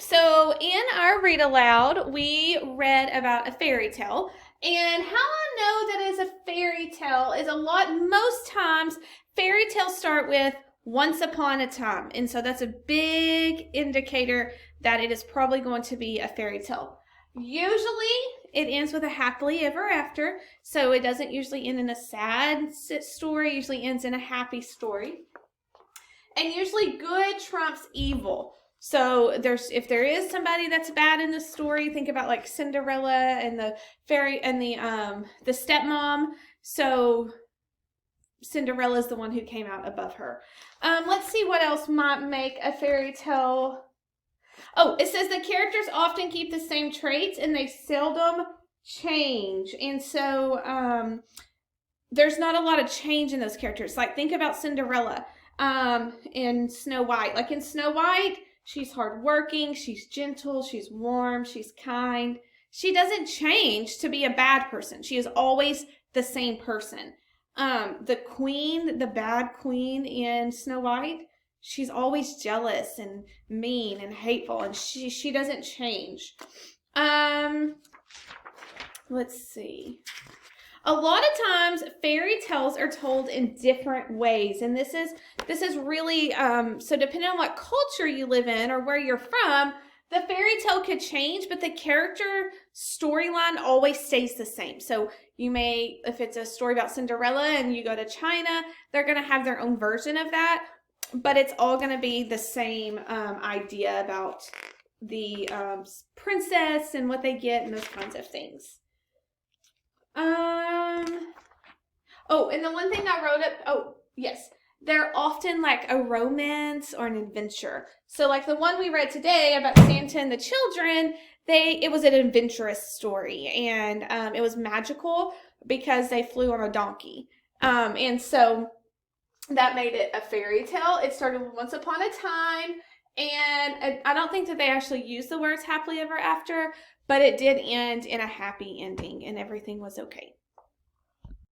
so in our read aloud, we read about a fairy tale. And how I know that is a fairy tale is most times fairy tales start with once upon a time. And so that's a big indicator that it is probably going to be a fairy tale. Usually it ends with a happily ever after. So it doesn't usually end in a sad story, it usually ends in a happy story. And usually good trumps evil. So if there is somebody that's bad in the story, think about like Cinderella and the fairy and the stepmom. So Cinderella is the one who came out above her. Let's see what else might make a fairy tale. Oh, it says the characters often keep the same traits and they seldom change. And so there's not a lot of change in those characters. Like think about Cinderella in Snow White. Like in Snow White, she's hardworking, she's gentle, she's warm, she's kind. She doesn't change to be a bad person. She is always the same person. The bad queen in Snow White, she's always jealous and mean and hateful, and she doesn't change. Let's see. A lot of times fairy tales are told in different ways, and this is really so depending on what culture you live in or where you're from, the fairy tale could change, but the character storyline always stays the same. So you may, if it's a story about Cinderella and you go to China, they're going to have their own version of that, but it's all going to be the same idea about the princess and what they get and those kinds of things. Oh, and the one thing I wrote up, oh, yes, they're often like a romance or an adventure. So like the one we read today about Santa and the children, it was an adventurous story, and it was magical because they flew on a donkey. And so that made it a fairy tale. It started once upon a time, and I don't think that they actually used the words happily ever after, but it did end in a happy ending and everything was okay.